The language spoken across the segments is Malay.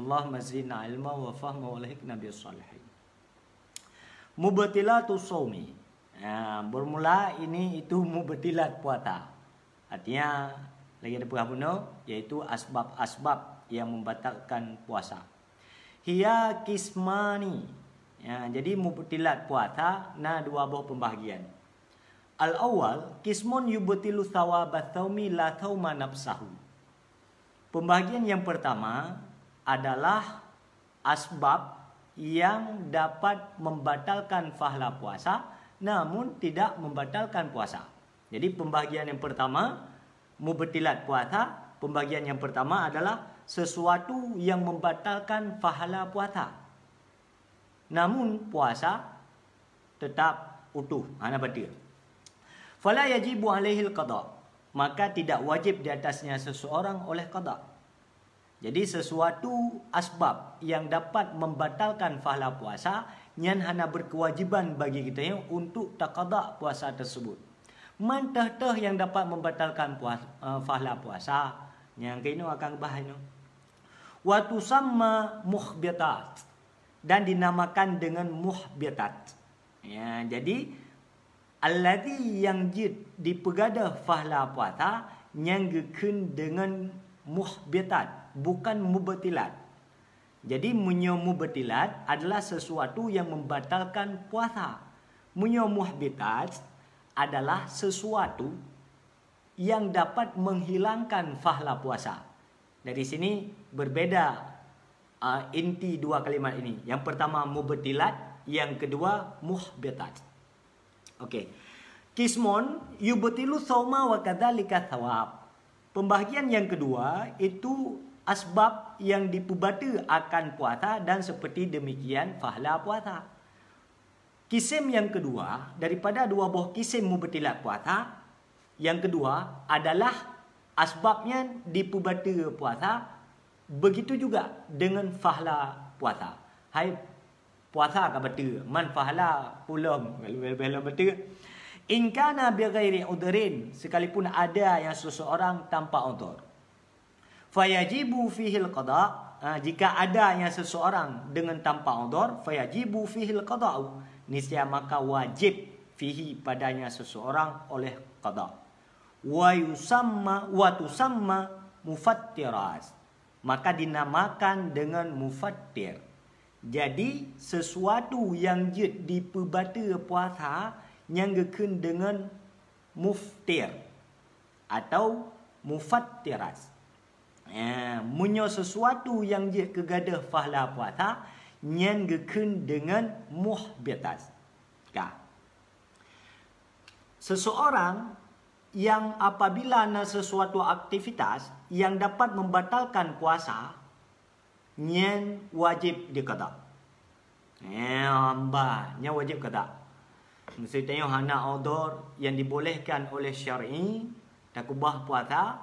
Allahumma zidna ilma wa fahma wa lahikna bis salihin. Mubtilatu shaumi. Bermula ini itu mubtilat puasa. Artinya lagi ada perhubungan, yaitu asbab-asbab yang membatalkan puasa. Hiya kismani. Jadi mubtilat puasa dua buah pembahagian. Al-awwal kismun yubtilu thawabat tsaumi la tsauma nafsahu. Pembahagian yang pertama adalah asbab yang dapat membatalkan pahala puasa namun tidak membatalkan puasa. Jadi pembahagian yang pertama mubtilat puasa, pembahagian yang pertama adalah sesuatu yang membatalkan pahala puasa. Namun puasa tetap utuh, batil. Fala yajibu alaihi al-qada. Maka tidak wajib di atasnya seseorang oleh qada. Jadi sesuatu asbab yang dapat membatalkan pahala puasa yang hanya berkewajiban bagi kita untuk taqada puasa tersebut. Mantah yang dapat membatalkan pahala puasa yang kini akan bahas ini. Wa tusamma muhbitat dan dinamakan dengan muhbitat. Jadi alladhi yang dipegadah pahala puasa yang gekun dengan muhbitat, bukan mubtilat. Jadi munyo mubtilat adalah sesuatu yang membatalkan puasa. Munyo muhbitat adalah sesuatu yang dapat menghilangkan pahala puasa. Dari sini berbeda inti dua kalimat ini. Yang pertama mubtilat, yang kedua muhbitat. Okey. Kismon yubtilu shauma wa kadzalika thawab. Pembahagian yang kedua itu asbab yang dipubata akan puasa dan seperti demikian pahala puasa. Kisim yang kedua daripada dua buah kisim mubtilat puasa, yang kedua adalah asbabnya dipubata puasa, begitu juga dengan pahala puasa. Hai puasa ka betul, man pahala pulang bela betul. In kana bi ghairi udhrin, sekalipun ada yang seseorang tanpa udhur. Fayajibu fihi al-qada, jika ada yang seseorang dengan tanpa udhur, fayajibu fihi al-qada, niscaya maka wajib fihi padanya seseorang oleh qada. Wa tusamma mufattiras, maka dinamakan dengan mufattir. Jadi sesuatu yang dipebata puasa yang gekun dengan muftir atau mufattiras. Munyo sesuatu yang kegadah pahala puasa yang gekun dengan muhbitas. Seseorang yang apabila ada sesuatu aktivitas yang dapat membatalkan puasa, yang wajib diqada. Yang wajib qada. Maksudnya hana udhur yang dibolehkan oleh syar'i tak ubah puasa,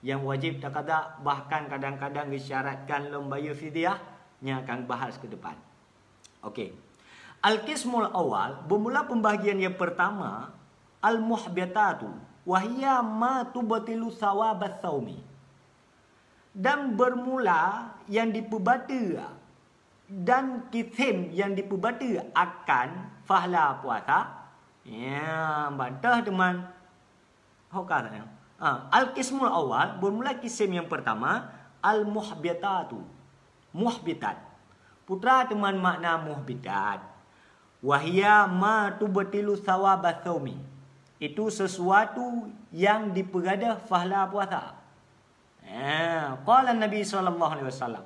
yang wajib tak qada, bahkan kadang-kadang disyaratkan lembayar fidyah, yang akan bahas ke depan. Okey. Al-qismul awal, bermula pembahagian yang pertama, al-muhbitatu wa hiya ma tubtilu thawabat tsaumi. Dan bermula yang dipebata dan kisim yang dipebata akan pahala puasa. Bantah teman. Hokar. Al-qismul awal, bermula kisim yang pertama, al-muhbitatu. Muhbitat. Putra teman makna muhbitat. Wahia ma tubtilu thawabat tsaumi. Itu sesuatu yang dipegadah pahala puasa. Qala Nabi sallallahu alaihi wasallam.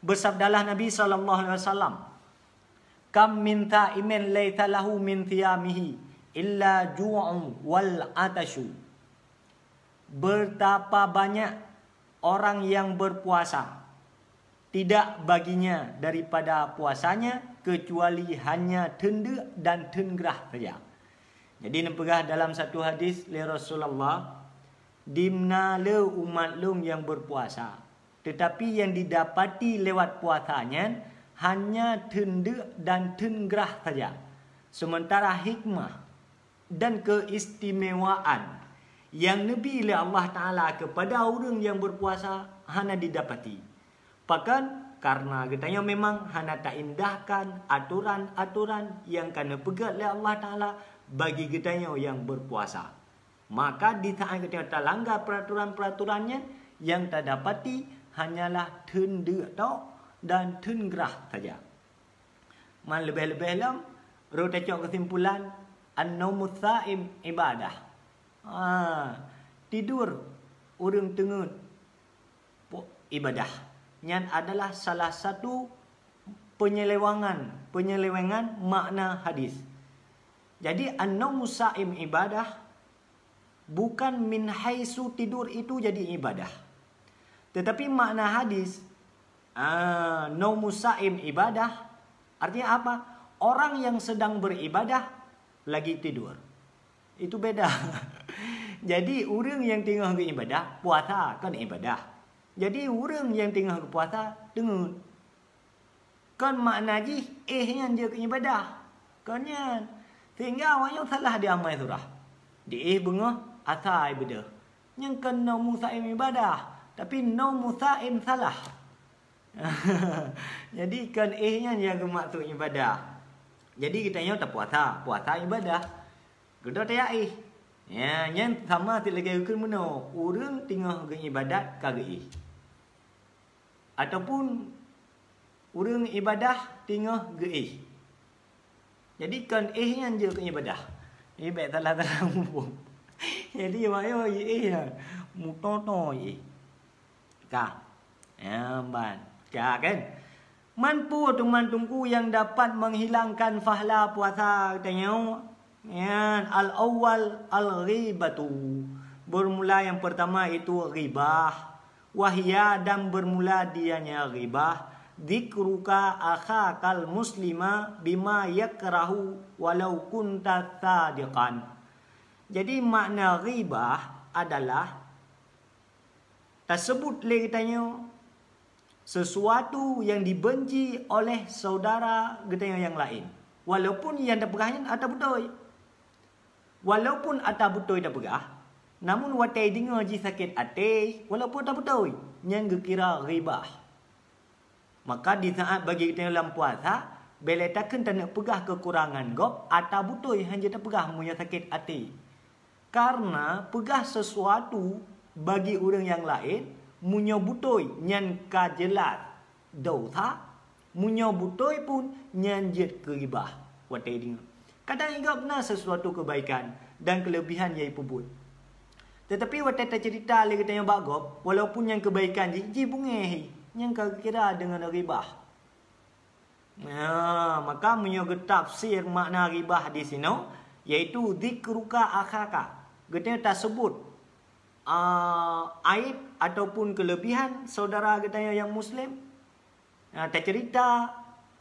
Bersabdalah Nabi sallallahu alaihi wasallam, kam min ta'imin laita lahu min thiyamihi illa ju'un wal atashu. Betapa banyak orang yang berpuasa, tidak baginya daripada puasanya kecuali hanya tenda dan tenggerah saja. Jadi nepegah dalam satu hadis li Rasulullah, dimna le umat lung yang berpuasa, tetapi yang didapati lewat puasanya hanya tenda dan tenggerah saja. Sementara hikmah dan keistimewaan yang Nabi oleh Allah Ta'ala kepada orang yang berpuasa hanya didapati. Bahkan Karena katanya memang hana tak indahkan aturan-aturan yang kena pegat oleh Allah Ta'ala bagi katanya yang berpuasa. Maka di saat kita tak langgar peraturan-peraturannya, yang tak dapati hanyalah tendek dan tenggerah saja. Man lebih-lebih lam, rotacok kesimpulan, an-naumus sa'im ibadah. Tidur urang tengah ibadah. Yang adalah salah satu penyelewengan makna hadis. Jadi an-naumus sa'im ibadah bukan min haisu tidur itu jadi ibadah. Tetapi makna hadis naumus sa'im ibadah artinya apa? Orang yang sedang beribadah lagi tidur. Itu beda. Jadi orang yang tengah beribadah, puasa kan ibadah. Jadi orang yang tengah berpuasa dengar. Kan makna ji yang dia ke ibadah. Kan yan. Sehingga awak yang salah dia amal surah. Di bengah asal ibadah. Yang kan naumus sa'im ibadah, tapi naumus sa'im salah. Jadi kan yang maksud ibadah. Jadi kita yang tak puasa ibadah. Kita tak ya, yang sama tidak lagi hukum mana. Orang tengah ibadat kagak ataupun orang ibadah tengah ge. Jadi kan yang je ke ibadah. Baik salah mumpung. Jadi mayo ya mutoto Ka. Ya ban. Kan? Mampu tungku yang dapat menghilangkan pahala puasa katanya. Ya, al-awwal al-ghibatu. Bermula yang pertama itu ghibah. Wahya dan bermula dianya ghibah. Dzikruka akhakal muslima bima yakrahu walau kunta sadiqan. Jadi makna ghibah adalah tersebut katanya sesuatu yang dibenci oleh saudara katanya yang lain. Walaupun yang dah pegahnya atau betul. Walaupun atau betul dah pegah, namun watai dengar ji sakit hati, walaupun tak betul, yang kira ghibah. Maka di saat bagi kita dalam puasa, bila takkan tak nak pegah kekurangan gop, atau betul hanya tak pegah punya sakit hati. Karena pegah sesuatu bagi orang yang lain, munyo butoi nyan ka jelat dosa, munyo butoi pun nyan jet keribah. Watai dengar. Kadang ingat benar sesuatu kebaikan dan kelebihan yang pebut. Tetapi watai tak cerita lagi katanya bagop, walaupun yang kebaikan ji bungehi, yang kira dengan ribah. Maka menyebut tafsir makna ribah di sini, yaitu dzikruka akhaka. Katanya tak sebut aib ataupun kelebihan saudara katanya yang Muslim. Tak cerita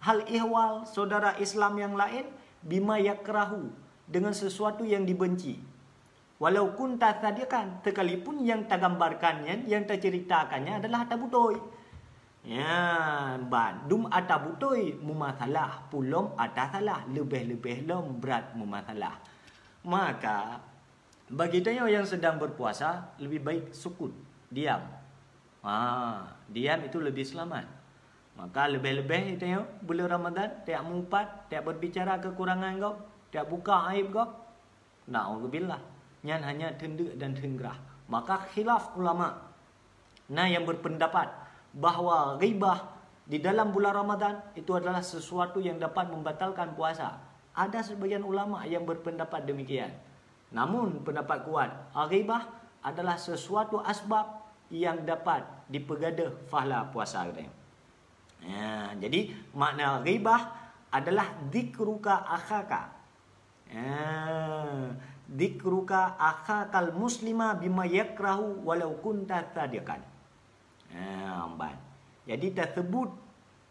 hal ihwal saudara Islam yang lain bima yakrahu dengan sesuatu yang dibenci. Walau kun tak sadikan, sekalipun yang tak gambarkannya, yang tak ceritakannya adalah tak butoi. Ya, bandum ata butoi mumasalah, pulom ata salah, lebih-lebih lom berat mumasalah. Maka bagi dia yang sedang berpuasa lebih baik sukut, diam. Diam itu lebih selamat. Maka lebih-lebih itu bulan Ramadan tak mengumpat, tak berbicara kekurangan kau, tak buka aib kau. Na'udzubillah. Yang hanya tendek dan tenggerah. Maka khilaf ulama. Yang berpendapat bahawa ghibah di dalam bulan Ramadan itu adalah sesuatu yang dapat membatalkan puasa. Ada sebagian ulama yang berpendapat demikian. Namun pendapat kuat, ghibah adalah sesuatu asbab yang dapat dipegadah pahala puasa katanya. Jadi makna ghibah adalah dzikruka akhaka. Dzikruka akhakal muslima bima yakrahu walau kunta sadiqan. Jadi tersebut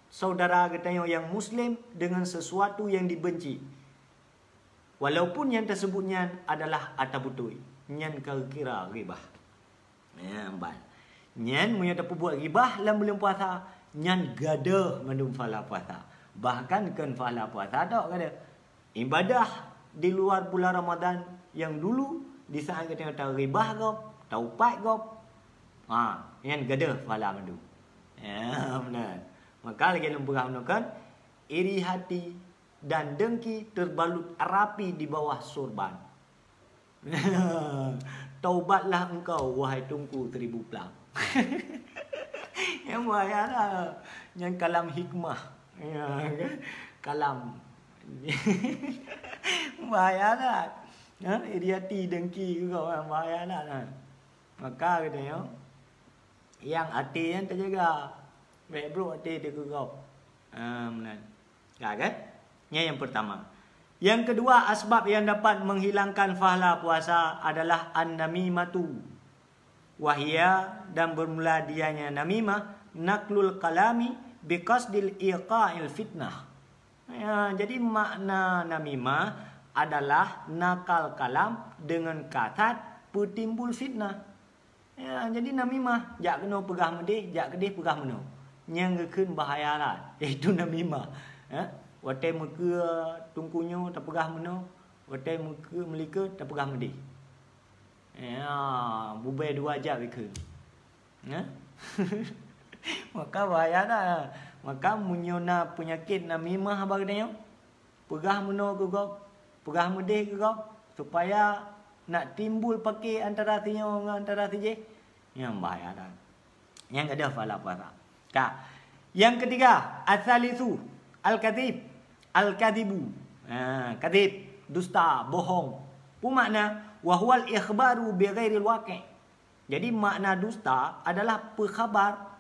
saudara katanya yang Muslim dengan sesuatu yang dibenci. Walaupun yang tersebutnya adalah atabutui. Nyan kira ghibah. Nyan punya tak buat ghibah dalam bulan puasa. Nyan gada mandum pahala puasa. Bahkan kan pahala puasa tak kata. Ibadah di luar bulan Ramadan yang dulu di saat kita tahu ghibah kau, taupat kau. Nyan gada pahala mandum. Benar. Maka lagi dalam perang kan iri hati dan dengki terbalut rapi di bawah sorban. Taubatlah engkau wahai Tunku Seribu Pelang. Yang bahaya yang kalam hikmah. Ya, kan? Kalam. Bahaya dah. Iri hati dengki kau bahaya dah. Maka katanya yang hati yang terjaga. Baik bro hati dia kau. Benar. Ya kan? Yang pertama. Yang kedua, asbab yang dapat menghilangkan pahala puasa adalah an-namimatu. Wahia, dan bermula dianya namimah, naklul kalami biqasdil iqa'il fitnah. Ya, jadi makna namimah adalah nakal kalam dengan kata petimbul fitnah. Ya, jadi namimah, jak kena pegah medih, jak kedih pegah meno. Yang keun bahaya lah, iaitu namimah. Ya. Watai muka tungkunya tak pegah meno, watai muka melika tak pegah medih. Ya, bubai 2 jam ke. Ya. Maka bahaya dah. Maka munyona penyakit namimah apa katanya? Pegah meno ke kau, pegah medih ke kau supaya nak timbul pakai antara tinya dengan antara tije. Yang bahaya dah. Yang ada fala puasa. Yang ketiga, asalisu al-kadzib. Al-kadhibu. Kadhib, dusta, bohong. Makna wahwal ikhbaru bighairil waqi'. Jadi makna dusta adalah perkhabar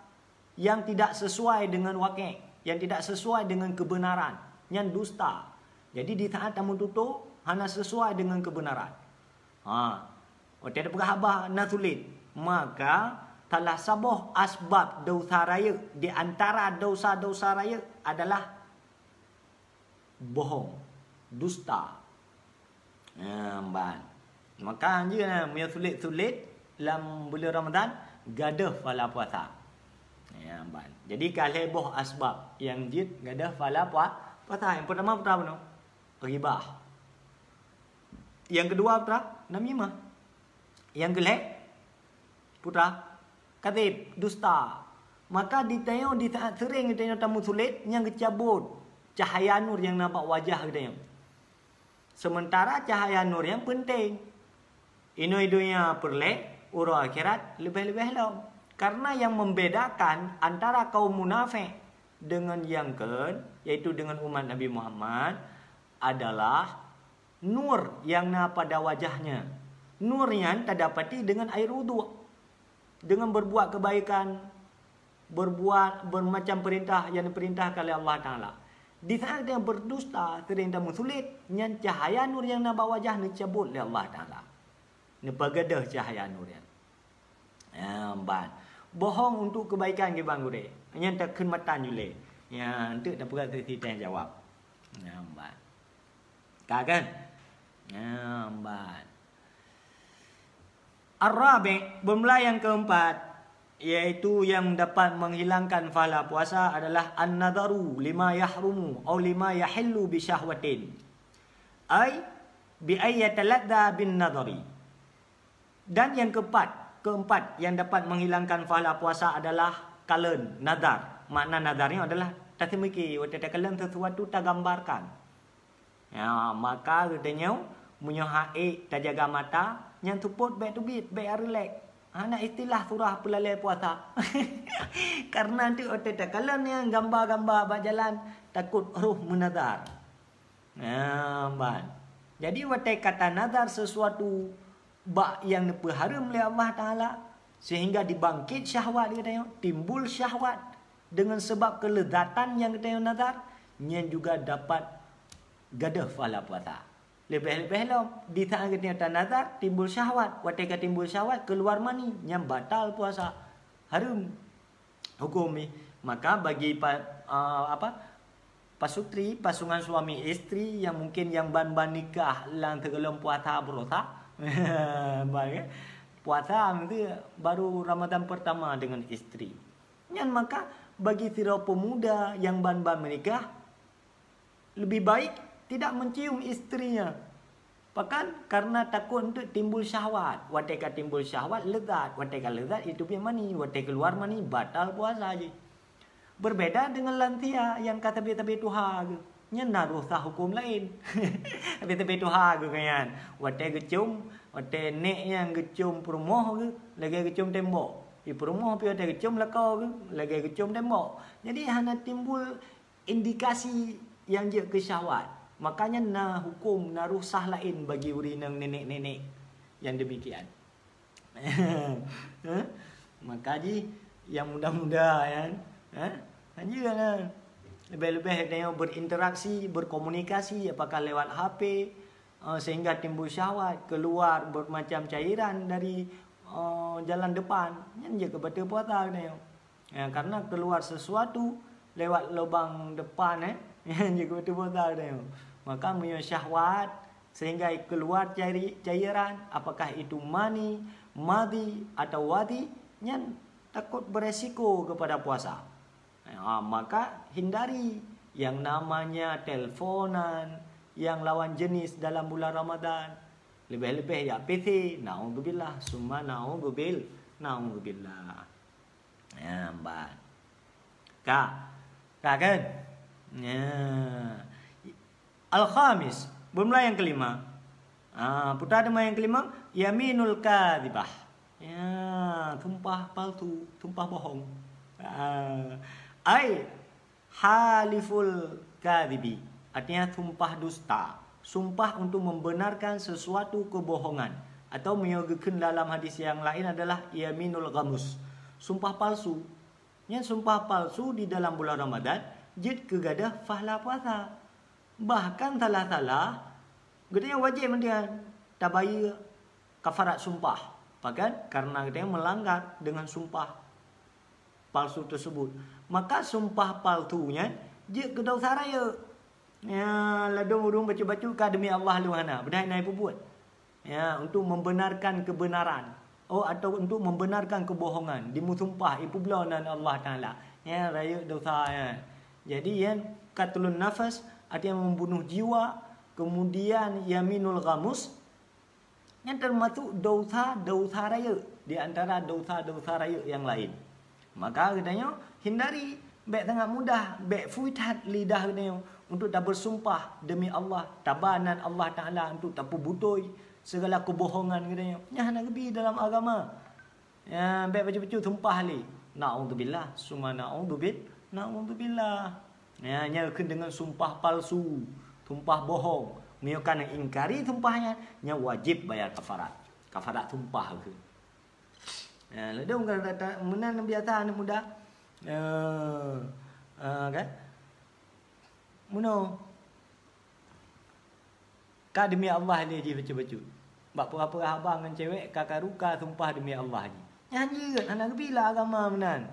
yang tidak sesuai dengan waqi', yang tidak sesuai dengan kebenaran, yang dusta. Jadi di saat tamu tutup hanya sesuai dengan kebenaran. Waktu ada perkhabar nasulit, maka salah sabah asbab dosa raya di antara dosa-dosa raya adalah bohong, dusta. Maka dia punya sulit-sulit dalam bulan Ramadan gadah pahala puasa. Jadi kalau asbab yang dia gadah pahala puasa. Yang pertama apa? Ribah. Yang kedua apa? Namimah. Yang kelih putra kadhib, dusta. Maka ditengok di saat sering ditengok tamu sulit yang kecabut cahaya nur yang nampak wajah katanya. Sementara cahaya nur yang penting. Ino-idonya perlek, urang akhirat lebih-lebih lah. Karena yang membedakan antara kaum munafik dengan yang yaitu dengan umat Nabi Muhammad adalah nur yang pada wajahnya. Nur yang terdapati dengan air wudu. Dengan berbuat kebaikan, bermacam perintah yang diperintahkan oleh Allah Ta'ala. Di saat yang berdusta, sering dan sulit, yang cahaya nur yang nampak wajah ni cabut oleh Allah Ta'ala. Ni pagadah cahaya nur yang. Bohong untuk kebaikan ke bang gure. Yang tak khidmatan jule. Yang tu tak perlu kita jawab. Kan? Ar-rabi', bermula yang keempat, yaitu yang dapat menghilangkan pahala puasa adalah an-nadharu lima yahrumu atau lima yahillu bi syahwatin. Ai bi ayataladda bin nadhari. Dan yang keempat yang dapat menghilangkan pahala puasa adalah kalen, nadar. Makna nadarnya adalah tasimiki, waktu kalen sesuatu tak gambarkan. Ya, maka katanya munyo haid tak jaga mata, yang support baik tu bit, baik relax. Anak istilah surah pelalai puasa. Karena tu otak kalau ni gambar-gambar berjalan takut roh menadar. Jadi watai kata nadar sesuatu yang diperharam oleh Allah Ta'ala sehingga dibangkit syahwat dia katanya, timbul syahwat dengan sebab kelezatan yang katanya nadar, yang juga dapat gadah pahala puasa. Lebih-lebih lah di saat kita nazar timbul syahwat, watika timbul syahwat keluar mani yang batal puasa, haram hukum ni. Maka bagi pasutri, pasangan suami isteri yang mungkin yang ban nikah lang tergelom puasa berosa, puasa nanti baru Ramadan pertama dengan isteri. Yang maka bagi sira pemuda yang ban menikah lebih baik tidak mencium istrinya. Bahkan karena takut untuk timbul syahwat. Watika timbul syahwat lezat. Watika lezat itu punya mani. Watika keluar mani batal puasa je. Berbeda dengan lantia yang kata tepi Tuhan ke. Nya naruh sah hukum lain. Tepi Tuhan ke kan. Wate gecum, wate nek yang gecum perumoh ke, lagi gecum tembok. Perumoh pi wate gecum lakau ke, lagi gecum tembok. Jadi hanya timbul indikasi yang je kesyahwat. Makanya na hukum naruh sah lain bagi urinang nenek-nenek yang demikian. Maka ji yang muda-muda kan. Hanya kan. Lebih-lebih tengok berinteraksi, berkomunikasi apakah lewat HP sehingga timbul syahwat, keluar bermacam cairan dari jalan depan. Yang je kebaca puasa tengok. Karena keluar sesuatu lewat lubang depan yang je kebaca puasa tengok. Maka punya syahwat sehingga keluar cairan, apakah itu mani, madhi atau wadi, yang takut beresiko kepada puasa. Maka hindari yang namanya teleponan yang lawan jenis dalam bulan Ramadan. Lebih-lebih ya PC. Na'udzubillah, summa na'udzubillah. Ya, mbak. Kak kan? Ya. Al-khamis, bermula yang kelima. Putar yang kelima, yaminul kadhibah. Ya, tumpah palsu, tumpah bohong. Ai haliful kadhibi, artinya tumpah dusta, sumpah untuk membenarkan sesuatu kebohongan, atau menyebutkan dalam hadis yang lain adalah yaminul ghamus, sumpah palsu. Yang sumpah palsu di dalam bulan Ramadan jid kegadah pahala puasa. Bahkan salah-salah gedenya wajib mendian tabayyi kafarat sumpah. Bahkan karena dia melanggar dengan sumpah palsu tersebut, maka sumpah palsunya je ke dosa raya. Ya, ladung urung baca-baca ka demi Allah luhana, bedai naik buat. Ya, untuk membenarkan kebenaran. Atau untuk membenarkan kebohongan, dimusumpah ipu belanan Allah Taala. Ya, raya dosa ya. Jadi yang qatlun nafas artinya membunuh jiwa, kemudian yaminul ghamus yang termasuk dosa raya di antara dosa raya yang lain. Maka katanya hindari, baik sangat mudah, baik fuitat lidah katanya untuk tak bersumpah demi Allah, tabanan Allah Taala, untuk tak pubutoi segala kebohongan katanya. Nya nak lebih dalam agama. Ya, baik baca-baca sumpah li. Na'udzubillah, summa na'udzubillah. Ya, nya dengan sumpah palsu, sumpah bohong. Menyukan ingkari sumpahnya, nya wajib bayar kafarat. Kafarat sumpah ke. Ya, ledung kan kata menan biasa anak muda. Kan? Muno. Ka demi Allah ni je baca-baca. Bak pura-pura abang dengan cewek kakak ruka sumpah demi Allah ni. Nyanyi kan anak bila agama menan.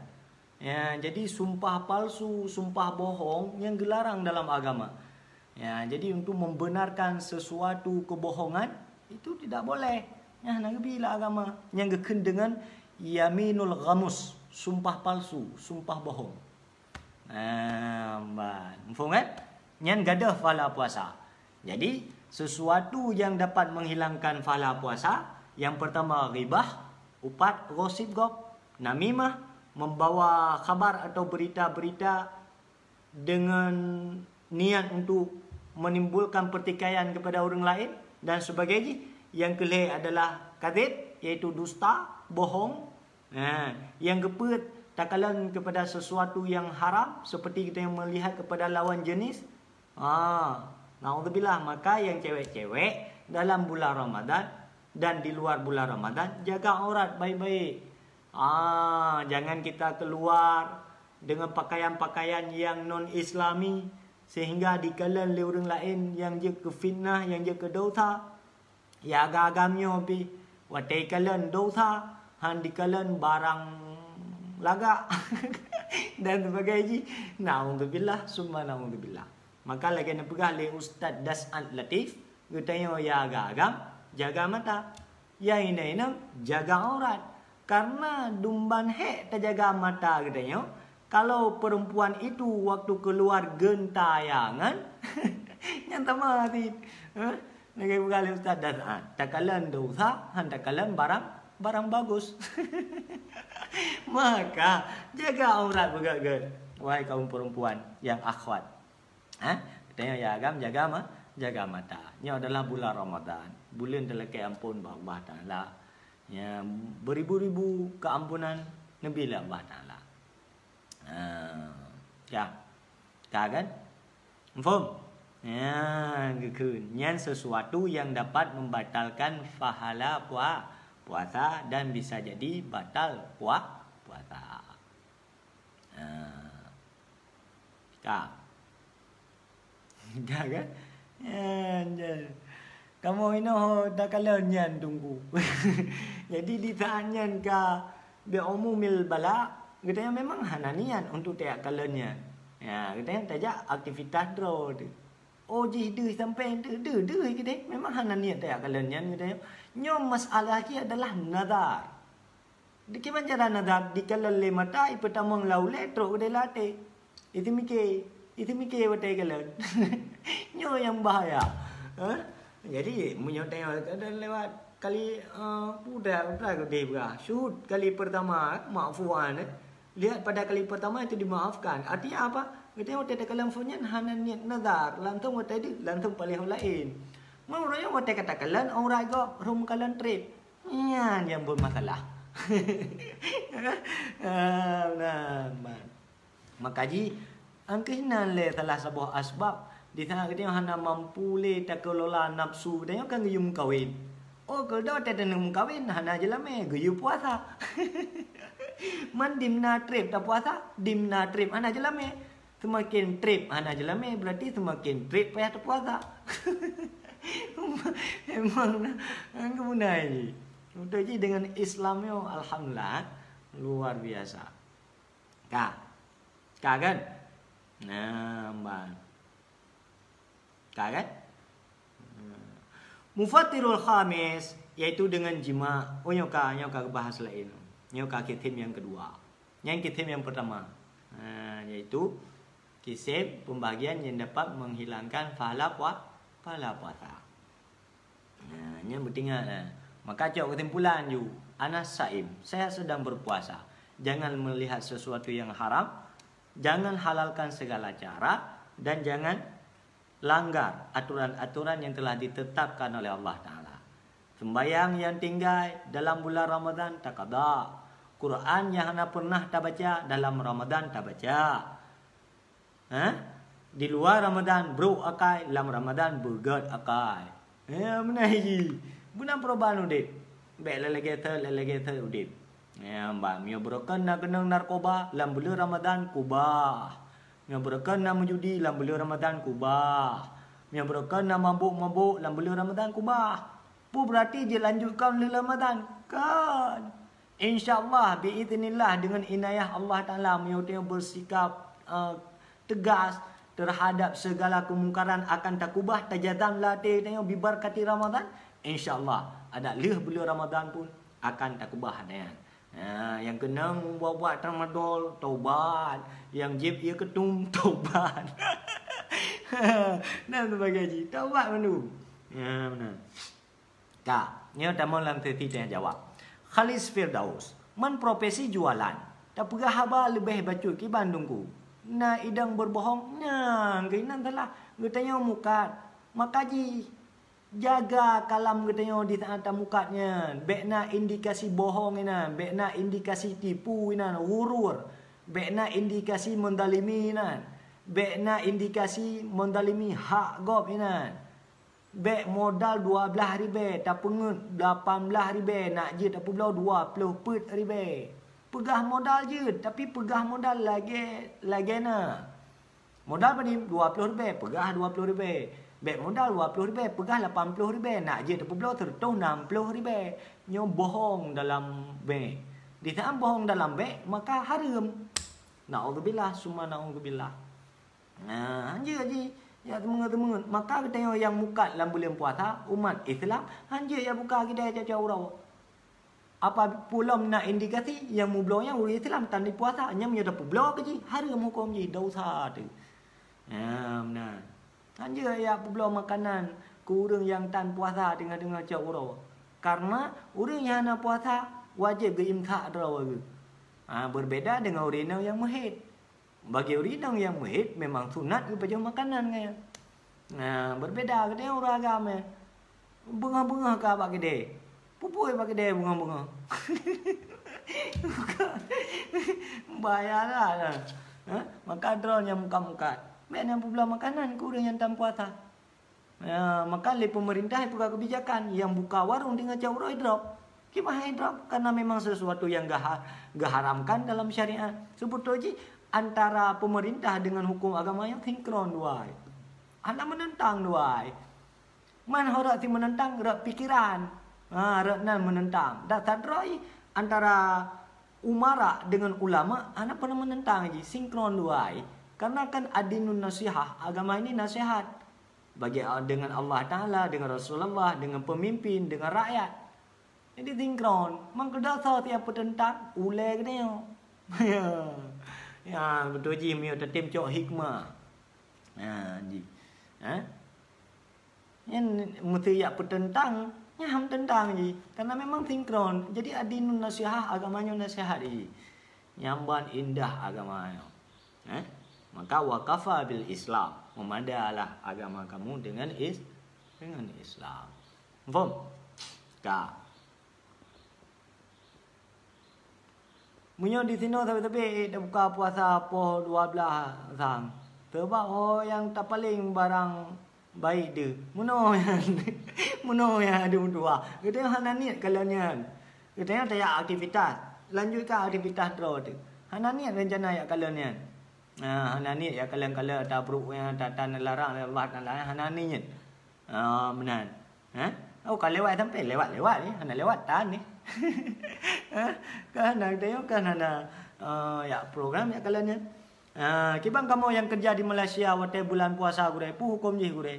Ya, jadi sumpah palsu, sumpah bohong yang dilarang dalam agama. Ya, jadi untuk membenarkan sesuatu kebohongan itu tidak boleh. Ya, anak bila agama yang geken dengan yaminul ghamus, sumpah palsu, sumpah bohong. Mufaham kan? Yang gadah pahala puasa. Jadi sesuatu yang dapat menghilangkan pahala puasa, yang pertama ghibah, upat gosip gop, namimah, membawa kabar atau berita-berita dengan niat untuk menimbulkan pertikaian kepada orang lain dan sebagainya. Yang kelih adalah kadzib, iaitu dusta, bohong. Yang keempat, takalan kepada sesuatu yang haram, seperti kita yang melihat kepada lawan jenis. Na'udzubillah. Maka yang cewek-cewek dalam bulan Ramadan dan di luar bulan Ramadan, jaga aurat baik-baik. Jangan kita keluar dengan pakaian-pakaian yang non-islami sehingga dikalan oleh orang lain yang je ke fitnah, yang je ke dosa. Ya agak-agamnya pi watai kalan dosa, han dikalan barang lagak dan sebagainya. Na'udzubillah, summa na'udzubillah. Maka lagi nak pegah le Ustaz Das'al Latif, katanya ya agak-agam, jaga mata. Ya ini jaga aurat. Karena dumban hek terjaga mata katanya. Kalau perempuan itu waktu keluar gentayangan, yang tamati. Lagi berkali Ustaz Das'al, takalan dosa, han takalan barang bagus. Maka jaga aurat begagan. Wahai kaum perempuan yang akhwat. Katanya ya agam jaga mata. Ini adalah bulan Ramadan. Bulan terlekat ampun Allah Ta'ala. Ya, beribu-ribu keampunan Nabi Allah Ta'ala. Ya. Kan? Faham? Ya, yang sesuatu yang dapat membatalkan pahala puasa dan bisa jadi batal puasa. Dah kan? Kamu ini dah kalanyan tunggu. Jadi ditanya ke bi'umumil bala, katanya memang hananian untuk tiap kalannya. Ya, katanya tajak aktivitas draw tu. Oh jidu sampai tu kita memang hananian tiap kalannya katanya. Nyom masalah ki adalah nazar. Dikimana cara nazar dikalan le mata pertama laule teruk dia latih. Itu mikir betul kalan. Nyo yang bahaya. Jadi munyo tengok ada lewat kali budak ke dia berah. Syud kali pertama maafuan. Lihat pada kali pertama itu dimaafkan. Artinya apa? Kita waktu kalam funyan hanan niat nazar, lantung waktu itu lantung paling lain. Mau orang waktu kata kalan orang raga rum kalan trip. Ya yang bermasalah. Makaji angkinan le salah sebuah asbab di sana kita hana mampu le tak kelola nafsu dan kan gayum kawin. Oh kalau tak ada kawin hana jelame gayu puasa. Man dimna trip tak puasa dimna trip hana jelame. Semakin trip hana jelame berarti semakin trip payah tak puasa. Emang kemudian ini. Udah je dengan Islamnya alhamdulillah luar biasa. Kan? Nah, mbak. Kan? Mufatirul khamis yaitu dengan jima. Oh nyoka bahas lain. Nyoka kitim yang kedua. Yang kitim yang pertama. Yaitu kisim pembagian yang dapat menghilangkan pahala puasa. Yang bertinggal. Maka jawab kesimpulan you. Ana saim. Saya sedang berpuasa. Jangan melihat sesuatu yang haram. Jangan halalkan segala cara. Dan jangan langgar aturan-aturan yang telah ditetapkan oleh Allah Ta'ala. Sembayang yang tinggal dalam bulan Ramadan tak qada. Quran yang anda pernah tak baca dalam Ramadan tak baca. Di luar Ramadan bro akai, dalam Ramadan bergad akai. Menahi. Bukan perubahan udip. Baik lelegator udip. Mbak mio broken nak kena narkoba dalam bulan Ramadan kubah. Mio broken nak menjudi dalam bulan Ramadan kubah. Mio broken nak mabuk dalam bulan Ramadan kubah. Bu berarti dia lanjutkan bulan Ramadan kan? InsyaAllah biiznillah dengan inayah Allah Ta'ala mio bersikap tegas terhadap segala kemungkaran akan takubah tajazam latih tengok bibarkati Ramadan. InsyaAllah ada bulan Ramadan pun akan takubah dan yang kena membuat tramadol taubat, yang jib ia ketum taubat. Nah sebagainya taubat menu. Ya benar. Ni utama dalam tidak jawab. Khalis Firdaus man profesi jualan. Tak pegah haba lebih baca ki Bandungku. Nah idang berbohong. Nah kainan telah getanya mukat. Makaji jaga kalam getanya di atas mukatnya. Bekna indikasi bohong ina, bekna indikasi tipu ina, urur. Bekna indikasi mendalimi ina. Bekna indikasi mendalimi hak gob ina. Bek modal 12 ribu, tak pengut 18 ribu, nak je tak pulau 20 put ribu. Pegah modal je, tapi pegah modal lagi na. Modal pada 20 ribu, pegah 20 ribu. Bek modal 20 ribu, pegah 80 ribu, nak je tak pulau tertuh 60 ribu. Nyo bohong dalam bek. Di saat bohong dalam bek, maka haram. Na'udzubillah, summa na'udzubillah. Nah, je. Ya teman-teman, maka kita yang mukat dalam bulan puasa umat Islam hanya ya buka kita caca urau. Apa pula nak indikasi yang mublonya umat Islam tanda puasa hanya menyata publo ke ji haram hukum ji dosa tu. Ya benar. Hanya ya publo makanan kurang yang tan puasa dengan caca urau. Karena orang yang nak puasa wajib ke imsak urau. Berbeda dengan orang yang muhid. Bagi orang yang muhid memang sunat ke baju makanan kan. Berbeda ke dia orang agama. Bunga-bunga ke apa ke dia? Pupui bagi dia bunga-bunga. Bayarlah. Maka drone yang muka-muka. Mana pula makanan kurang yang tanpa puasa. Maka oleh pemerintah itu kebijakan yang buka warung dengan jauh drop. Gimana drop? Karena memang sesuatu yang gak haramkan dalam syariat. Sebetulnya antara pemerintah dengan hukum agama yang sinkron dua. Anak menentang dua. Man horak si menentang rak pikiran. Rak nan menentang. Dak tadroi antara umara dengan ulama anak pernah menentang lagi sinkron dua. Karena kan adinun nasihah, agama ini nasihat bagi dengan Allah Taala, dengan Rasulullah, dengan pemimpin, dengan rakyat. Jadi sinkron. Mangkeda tiap petentang ulai ke dia. Ya, betul ji mio tetim cok hikmah. Ji. Yang mesti ya petentang, nyam tentang ji. Karena memang sinkron. Jadi adinun nasihah, agamanya nasihat ji. Nyamban indah agamanya. Maka waqafa bil Islam. Memadalah agama kamu dengan Islam. Faham? Tak. Munyo di sini tapi dah buka puasa po 12 sang. Sebab yang tak paling barang baik dia. Muno yang ada dua. Kita hana niat kalanya. Kita tak ada aktivitas. Lanjutkan aktivitas terus. Hana niat rencana ya kalanya. Hana niat ya kalian-kalian tak perlu yang tak larang Allah Taala hana niat. Benar. Oh kalau lewat sampai lewat ni. Hana lewat tan ni. Kan ada kan ada ya program ya kalian. Kiban kamu yang kerja di Malaysia waktu bulan puasa gure pu hukum je gure.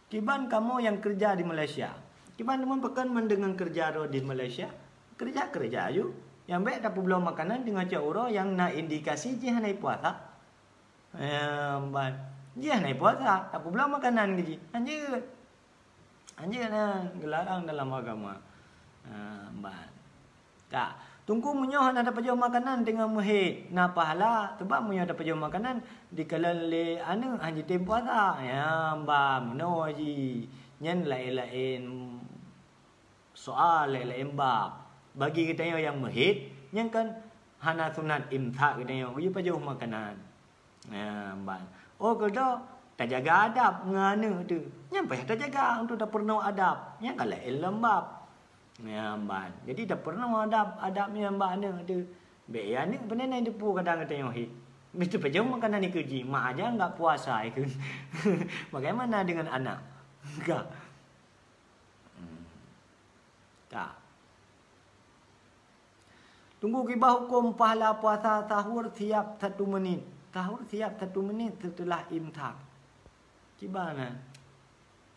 Kiban kamu yang kerja di Malaysia. Kiban teman pekan mendengar kerja di Malaysia. Kerja ayu. Yang baik dapat belum makanan dengan cakuro yang nak indikasi je hanai puasa. Dia hanai puasa, dapat belum makanan gitu. Anjir gelarang dalam agama. Tak. Tunggu munyo hana dapat jauh makanan dengan muhid. Na pahala sebab munyo dapat jauh makanan dikalan le hanya tempo puasa. Ya meno ji. Nyen lain-lain soal lain bab. Bagi kita yang muhid, yang kan hana sunat imsak kita yang uji jauh makanan. Oh kalau tak jaga adab ngana tu. Nyampai tak jaga untuk tak pernah adab. Yang kalau lembab. Jadi tak pernah adabnya mbak ana tu. Be ya ni benar ni depu kadang kata yang hit. Mesti pajau makanan ni kerji. Mak aja enggak puasa ikut. Bagaimana dengan anak? Enggak. Tak. Tunggu kibah hukum pahala puasa sahur siap 1 menit. Sahur siap 1 menit setelah imsak. Gimana?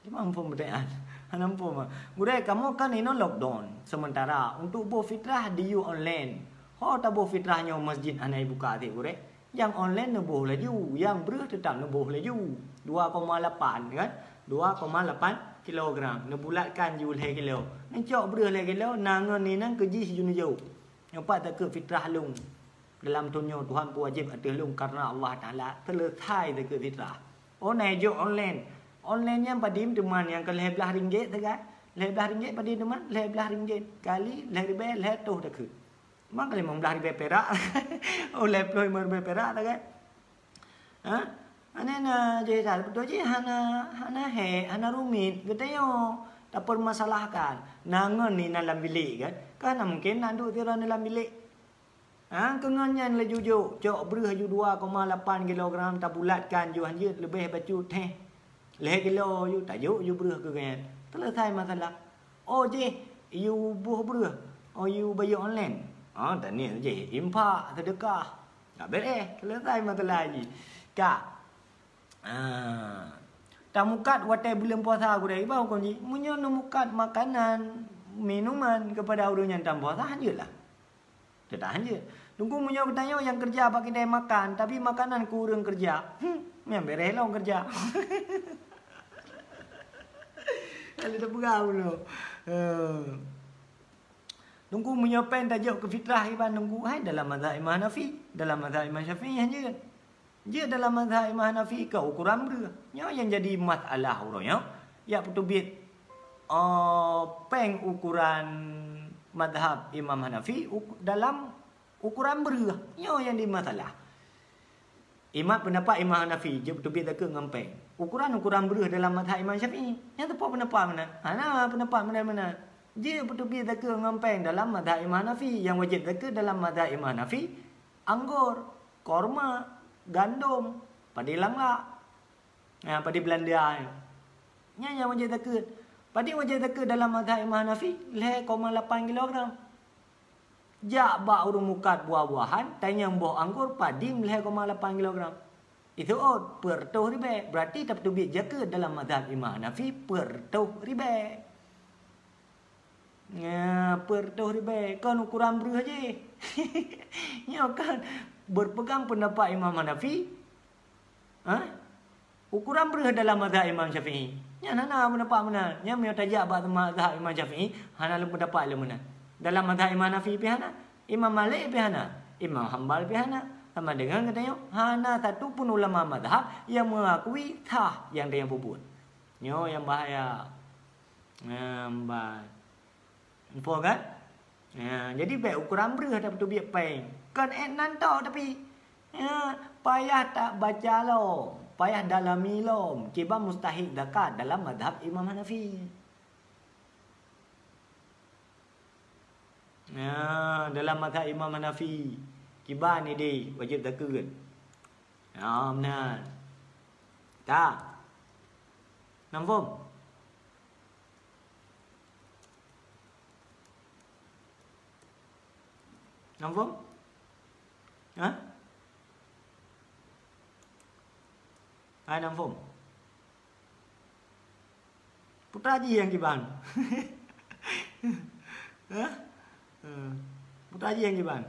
Gimana pembedaan? Nampu mah. Gure kamu kan ini lockdown sementara untuk buat fitrah di online. Tak buat fitrahnya masjid anai buka ti gure. Yang online nak boleh laju, yang beruh tetap nak boleh laju. 2,8 kan? 2,8 kilogram. Nak bulatkan ju le kilo. Nak cok beruh le kilo nangan ni nang keji sejun jauh. Yang pak tak ke fitrah lung. Dalam tunyo Tuhan pun wajib atas lung karena Allah Taala selesai tak ke fitrah. Oh naik jo online. Online yang padim teman yang ke RM11 tak kan? RM11 padim teman, RM11 kali RM11 tu tak ke. Mak kali RM15 perak. Oh RM10 perak tak kan? Ana na je sal betul je hana rumit. Katanya tak permasalahkan. Nangan ni dalam bilik kan? Kan mungkin nak duduk tiran dalam bilik. Kengannya le jujuk, cok beruh ju 2,8 kilogram tak bulatkan ju hanya lebih baju teh. Leh kilo you tak juk you beruh ke kan. Selesai masalah. Oh je you buh beruh. Oh you bayar online. Tak ni je impak sedekah. Tak beres. Selesai masalah lagi. Kak. Tak mukat watai bulan puasa aku dah ibau kau ni. Munyo mukat makanan, minuman kepada orang yang tak puasa hanyalah. Tak hanya. Tunggu munyo bertanya yang kerja bagi dia makan tapi makanan kurang kerja. Yang beres lah kerja. Kalau tak berau lo. Tunggu menyopen tajuk ke fitrah iban tunggu hai dalam mazhab Imam Hanafi, dalam mazhab Imam Syafi'i hanya. Dia dalam mazhab Imam Hanafi ke ukuran berah. Yang jadi masalah orangnya. Ya petubit peng ukuran mazhab Imam Hanafi dalam ukuran berah. Yang di masalah. Pendapat Imam Hanafi je petubit tak ke ngempeng. Ukuran berah dalam mazhab Imam Syafi'i. Yang tepat pendapat mana? Pendapat mana? Dia petubit tak ke ngempeng dalam mazhab Imam Hanafi. Yang wajib tak ke dalam mazhab Imam Hanafi anggur, korma, gandum, padi langla, padi Belanda. Yang wajib takut. Padi wajib takut dalam mazhab Imam Hanafi 0,8 kg. Jak bak urung mukat buah-buahan, tanya buah anggur padi 0,8 kg. Itu pertuh ribe. Berarti tak tubik jaka dalam mazhab Imam Hanafi pertuh ribe. Pertuh ribe. Kan ukuran berah je. Kan berpegang pendapat Imam Hanafi. Ukuran berah dalam mazhab Imam Syafi'i. Yang mana pendapat mana? Yang punya tajak bak mazhab Imam Syafi'i, hana lu pendapat lu mana? Dalam mazhab Imam Hanafi pihana, Imam Malik pihana, Imam Hanbal pihana. Sama dengan katanya, hana satu pun ulama mazhab yang mengakui sah yang dia buat. Yang bahaya. Nampak kan? Jadi baik ukuran berah tak betul biak peng. Kan nan tau tapi payah tak baca lo, payah dalami lo. Kiba mustahil zakat dalam mazhab Imam Hanafi. Dalam mazhab Imam Hanafi, kiba ni dia wajib zakat. Benar. Tak. Nampak? Nampak? Nampak? Putra haji yang kiban. Putra haji yang kiban.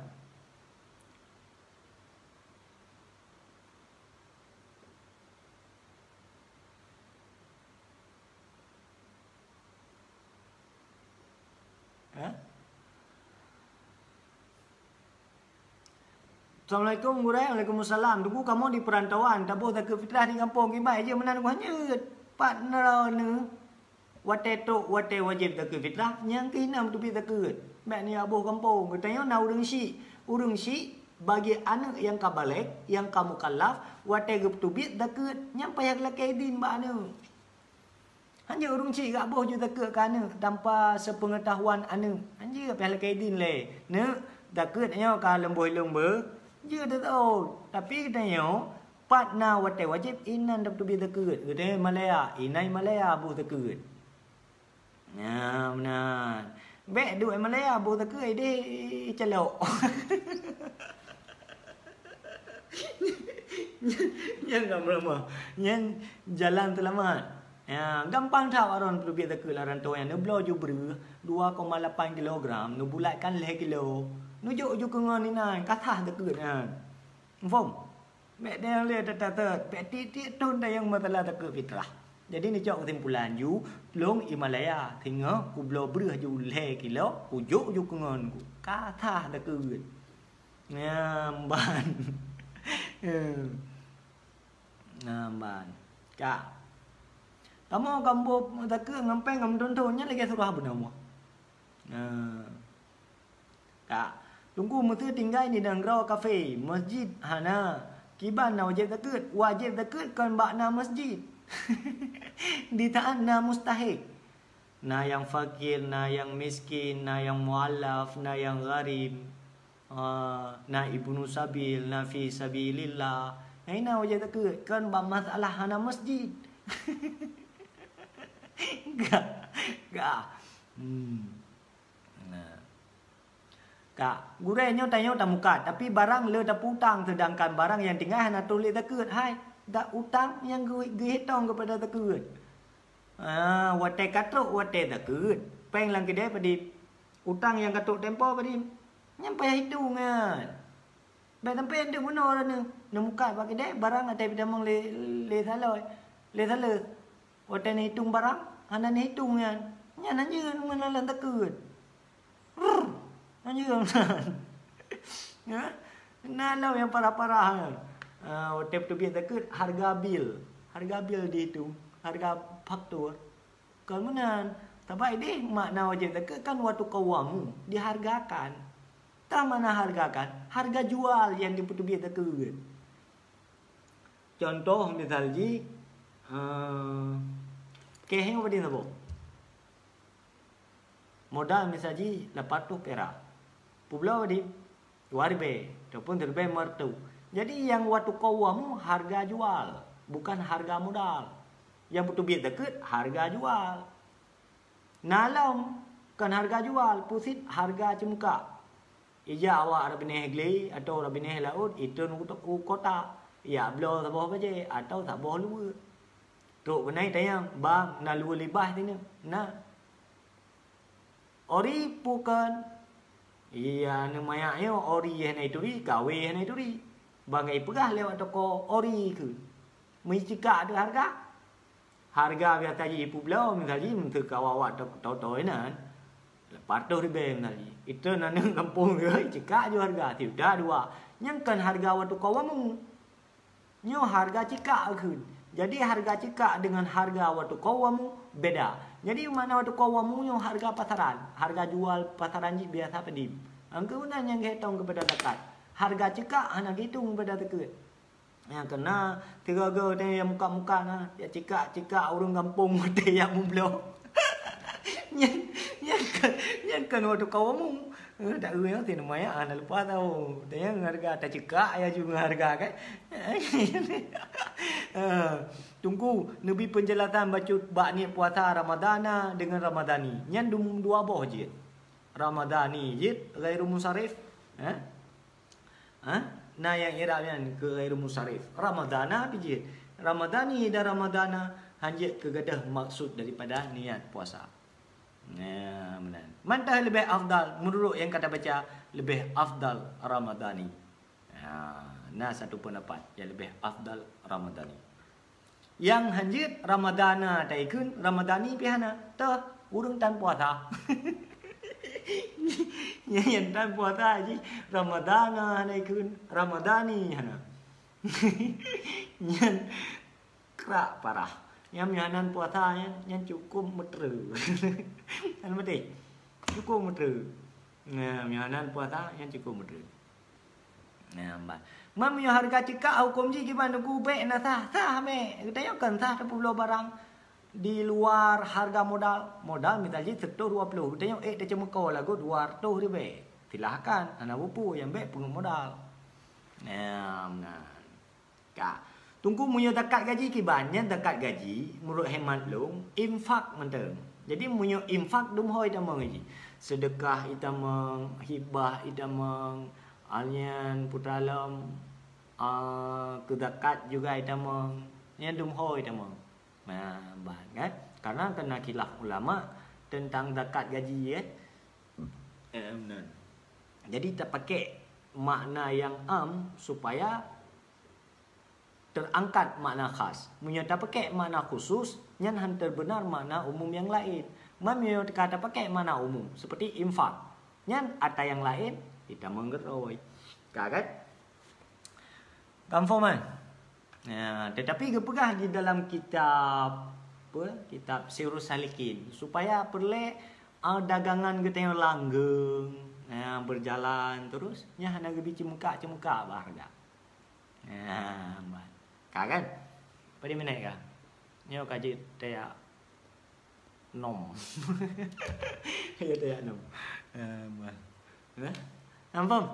Assalamualaikum gurai, waalaikumsalam. Dulu kamu di perantauan, tak boleh ke fitrah di kampung kibai je menan ku hanya partner ne. Wate tok wate wajib tak ke fitrah, yang kena tu pi tak ke. Mak ni abuh kampung, katanya na urang si bagi anak yang kabalik, yang kamu kalaf, wate ke tubit tak ke, yang payah lakai din ba ne. Hanya urang si gak abuh je tak ke kana tanpa sepengetahuan ane. Hanya payah lakai din le. Ne tak ke nya ka lemboh-lemboh. Dia dah tahu. Tapi katanya, partner wate wajib inan dah tubi tekut. Katanya Malaya, inai Malaya abu tekut. Benar. Baik duit Malaya abu tekut, dia celok. Yang tak berapa. Yang jalan selamat. Gampang tak orang tubi tekut lah rantau yang. Dia belau je ber 2,8 kg. Dia bulatkan 1 kilo. Nujuk ke ngan ni nan, katah tekut kan. Faham? Mek dia lihat tak. Mek titik tu dah yang masalah tekut fitrah. Jadi ni cak kesimpulan ju, long Himalaya tengah ku belau berah ju 1 kilo, ujuk ju ke ngan ku. Katah tekut. Namban. Namban. Kak. Kamu kamu tekut ngampeng ngam tontonnya lagi suruh benar mu. Kak. Tunggu mesti tinggal di dalam kafe, masjid hana. Kiban na wajib takut kan bakna masjid. Di ta'an na mustahik. Na yang fakir, na yang miskin, na yang mualaf, na yang gharib, na ibnu sabil, na fi sabilillah. Na wajib takut kan bak masalah hana masjid. Gak. Kak, gurainya tanya tak mukat, tapi barang le tak utang, sedangkan barang yang tinggal hana tulis takut. Hai, tak utang yang gue hitong kepada takut. Wate katuk wate takut. Peng lang kedai padi utang yang katuk tempo padi nyampai hitung kan. Baik sampai ada guna orang ni. Nak mukat bagi kedai barang ada bidamang le salah. Le salah. Wate ni hitung barang, hana ni hitung kan. Nya nanya mana takut. Anjir. Nalau yang parah-parah. Hotel tu biasa ke harga bil. Harga bil dihitung. Harga faktur. Kemudian, tapi ini makna wajib zakat kan waktu kawamu dihargakan. Tak mana hargakan? Harga jual yang diputubi zakat. Contoh misalnya, keheng apa dia nabo? Modal misalnya 800 perak. Pulau di 2.000 ataupun 3.000 mertu. Jadi yang waktu kawamu harga jual, bukan harga modal. Yang butuh biar deket harga jual. Nalam kan harga jual, pusit harga cemuka. Ija awak rabineh geli atau rabineh laut itu untuk kota. Ya belah sabah baje atau sabah luar. Tok benai tayang bang na luar libah sini. Nah. Ori bukan. Iya namanya ori yang itu ri, kawe yang itu ri. Bagai pegah lewat toko ori ke. Mencikak ada harga. Harga biasa je ipu belau misalnya untuk kawawak tau-tau ini. 400 ribu misalnya. Itu nanti kampung dia cikak je harga. Tidak dua. Yang kan harga waktu kawamu. Nyo harga cikak ke. Jadi harga cikak dengan harga waktu kawamu beda. Jadi mana waktu kawamu nyo harga pasaran. Harga jual pasaran je biasa pedim. Angka mana yang hitung kepada zakat. Harga cekak anak hitung pada dekat. Yang kena tiga-tiga dia yang muka-muka nah, dia cekak orang kampung dia yang memblok. Yang kan waktu kawamu tak tahu yang namanya anak lupa tahu. Dia harga tak cekak ya juga harga kan. Tunggu lebih penjelasan baca bab ni puasa Ramadana dengan Ramadani. Yang dua boh je. Ramadani je ghairu musarif. Nah yang Iranian ke ghairu musarif. Ramadana biji. Ramadani dan Ramadana hanya kegadah maksud daripada niat puasa. Nah, benar. Mana lebih afdal menurut yang kata baca lebih afdal Ramadani. Nah satu pendapat yang lebih afdal Ramadani. Yang hanya Ramadana taikun Ramadani pihana tah urang tan puasa. Yang tan puasa je Ramadana naikun Ramadani hana. Yang kerak parah. Yang mihanan puasa yang cukup meter. Kan betul? Cukup meter. Nah, mihanan puasa yang cukup meter. Nah, mam yo harga cekak hukum ji gimana ku be na sah me. Kita yo kan sah 10 barang di luar harga modal misalnya 120. Kita yo dia cuma kau lagu 200 ribu. Silahkan anak bupu yang be pun modal. Nah, Kak tunggu munyo dekat gaji kibannya dekat gaji menurut hemat long infak menteng. Jadi munyo infak dum hoi damang gaji. Sedekah itamang, hibah itamang, alyan putalam kezakat juga itamang. Yang dum hoi damang. Nah, kan? Karena kena khilaf ulama tentang zakat gaji ya. Jadi tak pakai makna yang supaya terangkat makna khas. Menyata pakai makna khusus, yang hantar benar makna umum yang lain. Menyata kata pakai makna umum, seperti infak. Yang ada yang lain, kita menggeroi. Kaget? Konforman. Ya, tetapi kepegah di dalam kitab kitab Sirus Salikin supaya perle dagangan kita yang langgeng, berjalan terus, nya hana gebi cemuka harga. Ya, kan? Pada mana kah? Nyo kaji taya nom. Ya taya nom. Nampak?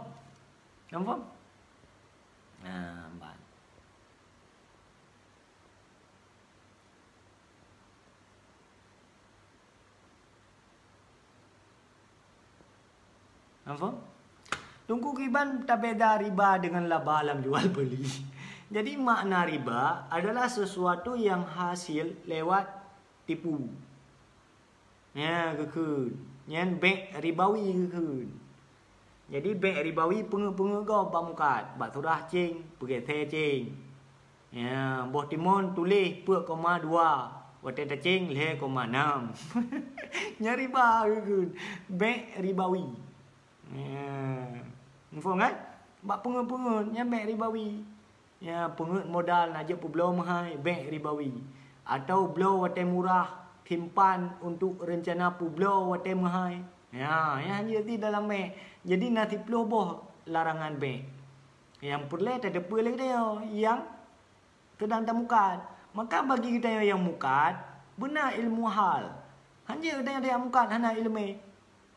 Nampak? Nampak. Nampak? Tunggu kiban tak beda riba dengan laba dalam jual beli. Jadi makna riba adalah sesuatu yang hasil lewat tipu. Ya, kekun. Yang bank ribawi kekun. Jadi bank ribawi pengu-pengu kau pamukat. Bak surah cing, pergi teh cing. Ya, boh timon tulis 2,2. Waktu teh cing 0,6. Nya riba kekun. Bank ribawi. Ya. Info kan? Bak pengu-pengu nya bank ribawi. Ya, pengut modal nak je pulau mahal, bank ribawi. Atau blow watai murah, timpan untuk rencana pulau watai mahal. Ya, jadi dalam bank. Jadi nanti pulau boh larangan bank. Yang perlu tak ada perlu dia yang sedang tak mukat. Maka bagi kita yang mukat, benar ilmu hal. Hanya kita yang mukat, hanya ilmu.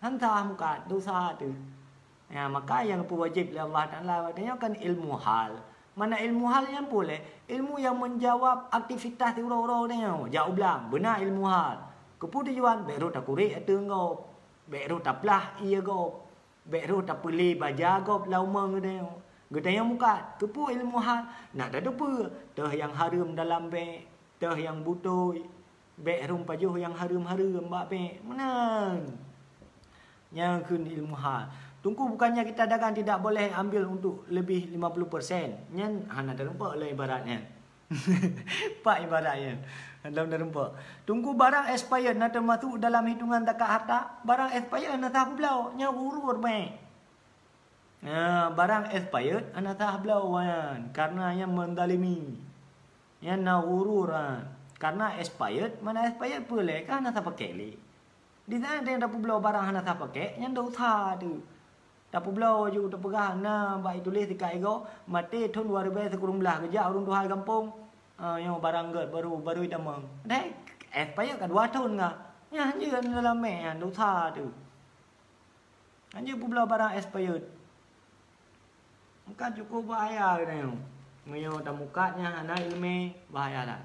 Hantah mukat, dosa tu. Ya, maka yang wajib oleh Allah Ta'ala katanya kan ilmu hal. Mana ilmu hal yang boleh? Ilmu yang menjawab aktivitas orang-orang ni. Jauh belang, benar ilmu hal. Keputusan, baru tak kurik atau ngop. Baru tak pelah ia gop. Baru tak pilih baja gop lauma ngedeng. Gedeng yang mukat, kepu ilmu hal. Nak dah apa? Teh yang harum dalam beg, teh yang butoi. Beg rum pajuh yang harum-harum mbak beg. Menang. Yang kun ilmu hal. Tunggu bukannya kita dagang tidak boleh ambil untuk lebih 50%. Nyan hana dah rempak lah ibaratnya. Pak ibaratnya. Dalam dah rempak. Tunggu barang expired nak termasuk dalam hitungan zakat harta. Barang expired nak tahu belau. Nya urur baik. Barang expired anak tahu belau kan. Karena yang mendalimi. Yang nak urur kan. Karena expired, mana expired boleh kan anak tak pakai li. Di sana dia dapat belau barang anak tak pakai, yang dah usah tu. Dapat belau je tak pegah. Nah, baik tulis dekat ego, mati tahun 2000 sekurang belah kerja orang Tuhai kampung. Yang barang gad baru idamang. Dah expired kan 2 tahun ngah. Ya hanya dalam mek yang dah usah tu. Hanya belau barang expired. Maka cukup bahaya ni. Menyo tak mukatnya anak ilmu bahaya dah.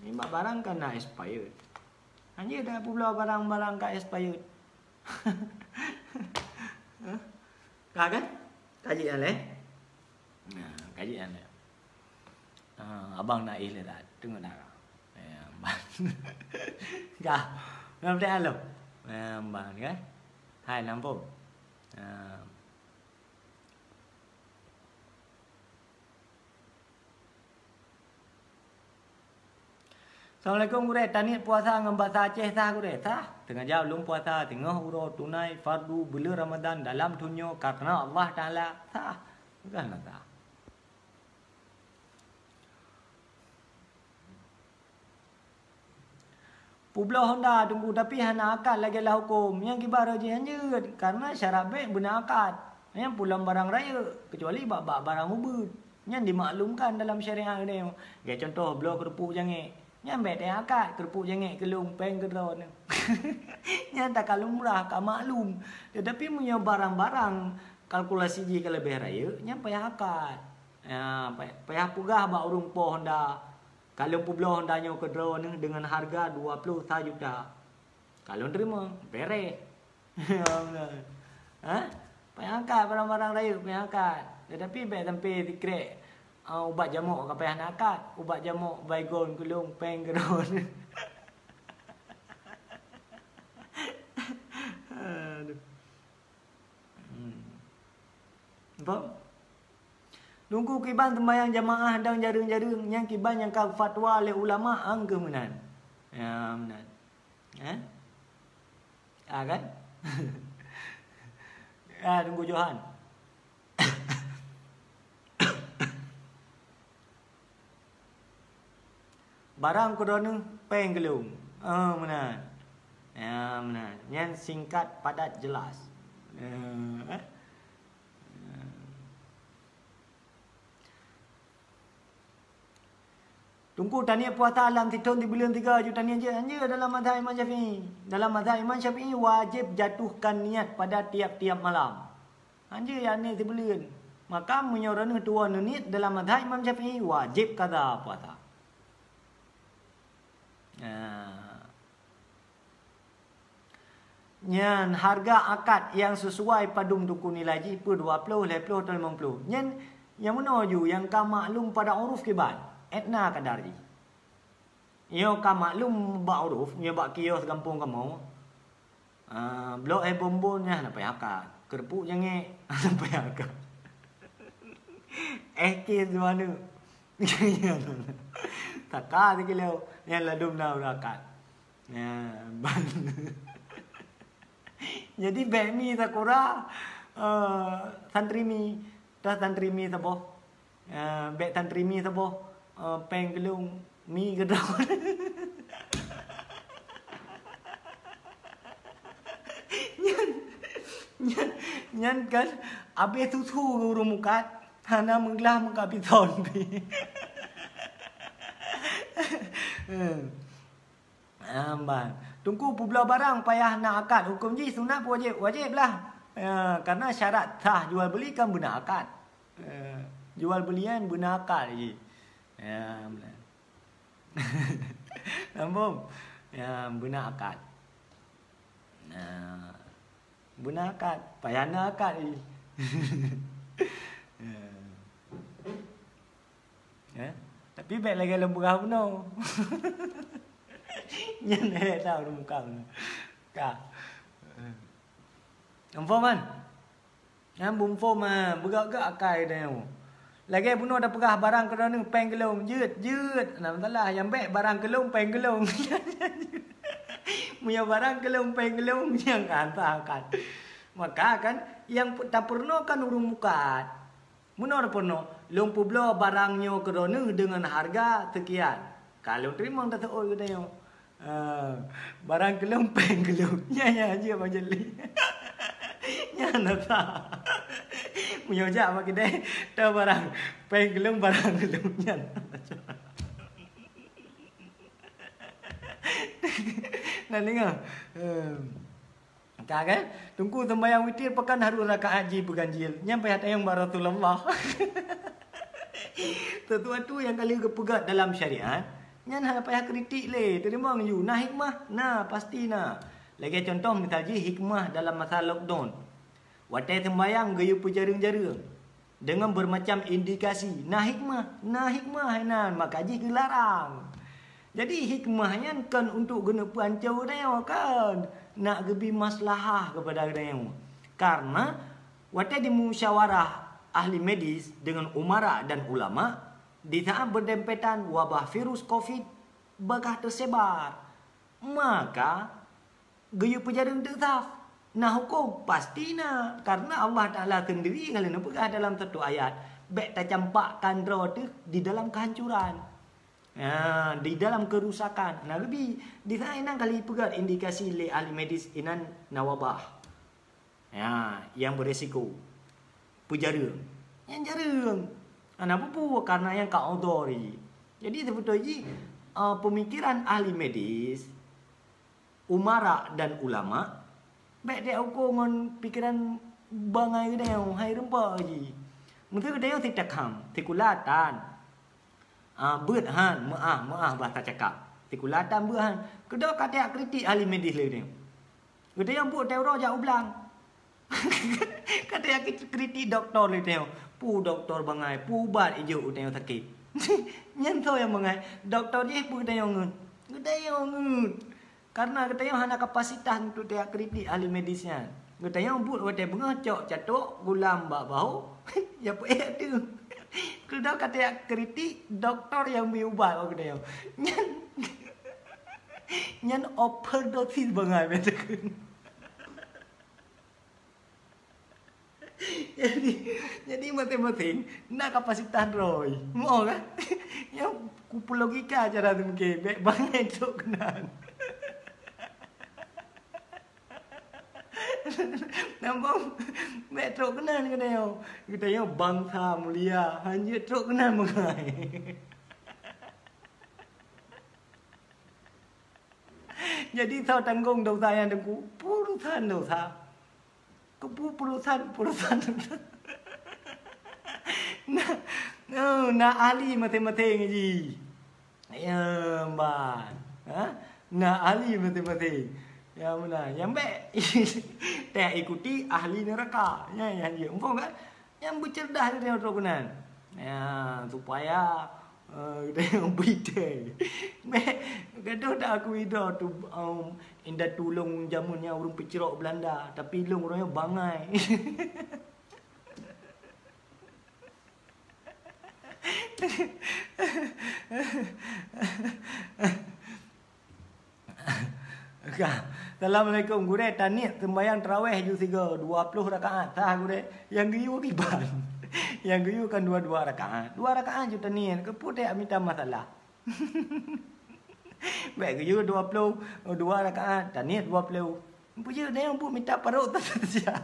Ni barang kan nak expired. Hanya dah pula barang-barang kat expired. Kan? Kajian leh. Kajian leh. Abang nak ile dah. Tengok dah. Kah. Nampak alo. Bang kan? Hai nampak. Assalamualaikum gure, tani puasa dengan bahasa Aceh sah gure, sah. Tengah jauh belum puasa, tengah urut tunai fardu bulan Ramadan dalam tunyo karena Allah Taala sah. Bukanlah sah. Pulau Honda tunggu tapi hana akad lagi lah hukum. Yang kibar je hanya karena syarat baik benar akad. Yang pulang barang raya kecuali bab barang ubud. Yang dimaklumkan dalam syariat ni. Kayak contoh blok kerupuk jangik. Yang baik dia akad kerupuk jangik kelung peng ke drone. Yang tak kalau murah tak maklum. Tetapi punya barang-barang kalkulasi je kalau lebih raya, yang payah akad. Ya, payah pugah bak urung po Honda. Kalau pulau Honda nyo ke drone dengan harga 21 juta. Kalau terima, beres. Payah angkat barang-barang raya, payah angkat. Tetapi baik sampai dikrek ubat jamuk ke payah nak angkat. Ubat jamuk baygon gulung peng geron. Apa? Tunggu kiban sembahyang jamaah dan jaring-jaring yang kiban yang kau fatwa oleh ulama angka menan. Ya, menan. Kan? Tunggu Johan. Barang korona peng gelung. Menan. Ya, menan. Yang singkat, padat, jelas. Tunggu tanya puasa alam tahun di bulan 3 juta niat je. Hanya dalam mazhab Imam Syafi'i. Dalam mazhab Imam Syafi'i wajib jatuhkan niat pada tiap-tiap malam. Hanya yang ni sebulan. Maka menyorana tua niat dalam mazhab Imam Syafi'i wajib qada puasa. Nyan harga akad yang sesuai padum tuku nilai ji per 20, 20 atau 50. Nyan yang mana ju yang ka maklum pada uruf kiban. Etna kadari. Yo ka maklum ba uruf, yo ba kios kampung kamu. Blok bombonnya nak payah akad. Kerpuk jange nak payah akad. Kes mana? Takar kilo yang ladum na akad. Jadi bemi tak kura santri mi dah tantri mi sabo. Bek tantri mi sabo. Peng gelung mi gedau. Nyan kan abe susu urung mukat. Hana menglah muka piton pi. Amban. Tunggu pula barang payah nak akad. Hukum ji sunat wajib. Wajib lah. Karena syarat sah jual beli kan benar akad. Jual belian benar akad je. Nampak? Benar akad. Benar akad. Payah nak akad je. Tapi baik lagi dalam berah benar. Nhân này tao đừng cầm cả phô man bung phô mà bergerak akai dah lagi bunuh dah perah barang kerana peng gelung jut nam salah yang baik barang gelung peng gelung punya barang gelung peng gelung yang antakan maka kan yang tak pernah kan urung mukat bunuh dah pernah long publo barangnya kerana dengan harga sekian kalau terima tak tahu kita barang gelung peng gelung nya aja macam ni nya nata punya jak pakai deh dah barang peng gelung nya nah dengar kan tunggu sembahyang witir pekan harus rakaat haji berganjil nyampe hati yang Rasulullah sesuatu yang kali kepegat dalam syariat nyan hal payah kritik le terima you nah hikmah nah pasti nah lagi contoh misalnya hikmah dalam masa lockdown watai sembayang gayu pejarung-jarung dengan bermacam indikasi nah hikmah nan maka ji dilarang jadi hikmahnya kan untuk guna pancau dia kan nak gebi maslahah kepada dia karena watai di musyawarah ahli medis dengan umara dan ulama di saat berdempetan wabah virus COVID bakal tersebar, maka gayu pejarung tetap nah hukum pasti nak karena Allah Taala sendiri kalau nak pegah dalam satu ayat baik tak campakkan roh tu di dalam kehancuran, di dalam kerusakan. Nah lebih di saat ini kali pegat indikasi le ahli medis inan nawabah, yang beresiko pejarung, yang jarung. Kenapa pun? Karena yang kau dori. Jadi sebetulnya pemikiran ahli medis, umara dan ulama, baik dia ukur pikiran bangai dia yang hai rempa je. Mungkin dia yang tidak ham, tikulatan, berhan, maaf bahasa cakap, tikulatan berhan. Kedua kata kritik ahli medis le dia. Kedua yang buat teror jauh belang. Kata yang kritik doktor le dia. Pu doktor bangai, pu bat ijo utang sakit. Nyan tahu yang bangai, doktor dia pu yang ngut. Karena kata yang hana kapasitas untuk dia kritik ahli medisnya. Kata yang buat wadah bengocok catuk gulam bak bau. Ya pu tu. Kedua kata yang kritik doktor yang biubat kata yang. Nyan overdosis bangai betul. Jadi masing-masing nak kapasitas roy. Mau kan? Yang kupu logika cara tu mungkin baik bangai tu kenan. Nampak baik tu kenan kena yo. Kita yo bangsa mulia hanya tu kenan mengai. Jadi tahu tanggung dosa yang aku puluhan dosa. Puluhan. Nah ahli matematik je. Ya mbak. Nah ahli matematik. Ya mana? Yang baik. Tak ikuti ahli neraka. Yang dia umpam kan? Yang bercerdas dia terkenan. Ya supaya dia bidai. Gaduh tak aku ida tu indah tulung jamunnya urung pecerok Belanda tapi long orangnya bangai. Assalamualaikum gure taniat sembahyang tarawih ju 20 rakaat tah gure yang giu kiban Yang guyu kan 2 rakaat. 2 rakaat je niat ke pun tak minta masalah. Baik guyu 2 rakaat, tak niat 20. Punya dia pun minta parut tak saja.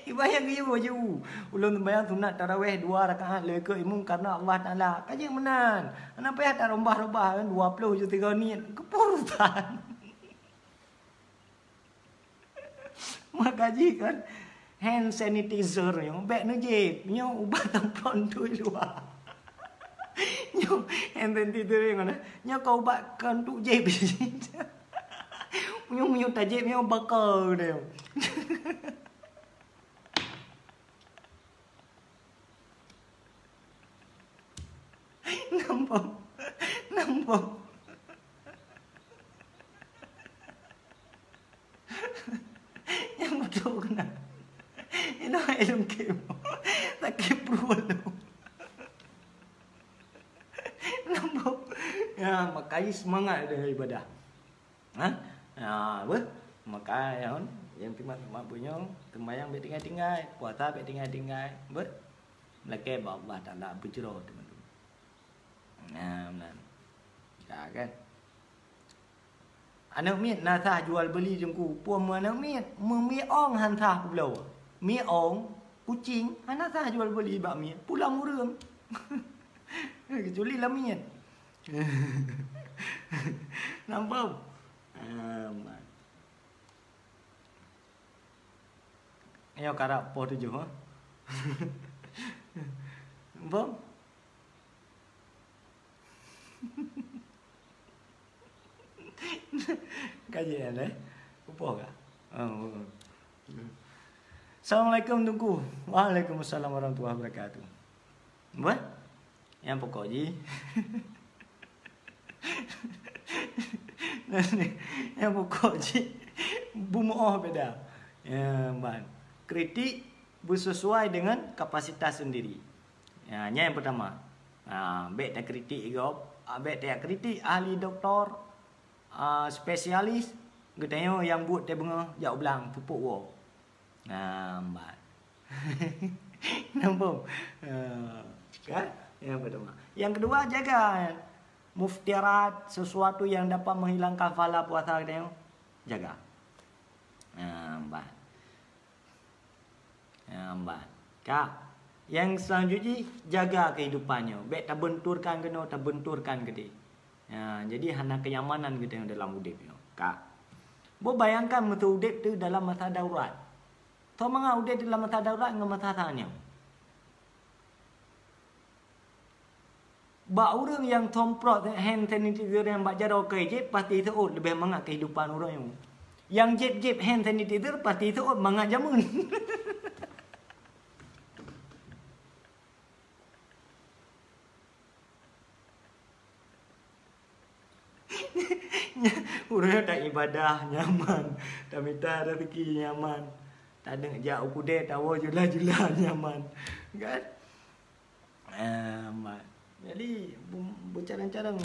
Ibayang guyu je. Ulun sembahyang sunat tarawih 2 rakaat leka imam karena Allah Taala. Kaji menan. Ana payah tak rombah-rombah kan 20 je 3 niat. Kepurutan. Makaji kan hand sanitizer yang beg nu je, nyo ubat tampon tu luar. Nyo hand sanitizer yang mana? Nyo kau ubat kan tu je. Nyo tajib nyo bakal dia. Nampak. Yang betul kena. Ina ilmu kemo. Tak keprual tu. Nampak. Ya, makanya semangat dia ibadah. Ha? Apa? Makanya yang timat punya sembahyang bet tinggal-tinggal, puasa bet tinggal-tinggal. Bet. Melake Allah Taala berjerah teman-teman. Nah. Ya kan? Anak miat nasah jual beli jengku. Puan anak miat. Mi ong hantah pulau. Mi ong. Kucing. Nasah jual beli bak miat. Pulang murung. Kecuali lah miat. Nampak? Ayo karak po tujuh. Nampak? Kajian Upah kah? Assalamualaikum tunggu. Waalaikumsalam warahmatullahi wabarakatuh. Apa? Yang pokok je. Yang pokok je. Bumu'ah beda. Ya, man. Kritik bersesuai dengan kapasitas sendiri. Ya, yang pertama. Baik tak kritik ke? Baik tak kritik ahli doktor, spesialis. Getanya yang buat dia bunga jauh belang pupuk wo. Nampak. Nampak. Kan? Yang pertama. Yang kedua, jaga muftirat, sesuatu yang dapat menghilangkan pahala puasa kita. Jaga. Nampak. Nampak. Kak, yang selanjutnya jaga kehidupannya. Baik tak benturkan kena, tak benturkan ke dia. Jadi hanya kenyamanan kita yang dalam hidupnya. Kak, bo bayangkan masa hidup tu dalam masa darurat. Tahu mengapa hidup dalam masa darurat dengan masa tanya. Bak orang yang tomprot hand sanitizer yang bak jaro ke jeb pasti itu lebih mangat kehidupan orang yang. Yang jeb hand sanitizer pasti itu mangat jamun. Urang tak ibadah nyaman, tak minta rezeki nyaman. Tak ada jauh kudet tawa jula-jula nyaman. Kan? Jadi bercarang-carang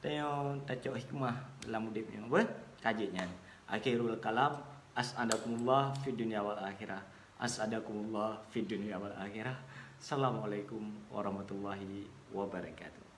tengok tacok hikmah dalam hidupnya. Apa? Kajinya. Akhirul kalam, as'adakumullah fid dunya wal akhirah. As'adakumullah fid dunya wal akhirah. Assalamualaikum warahmatullahi wabarakatuh.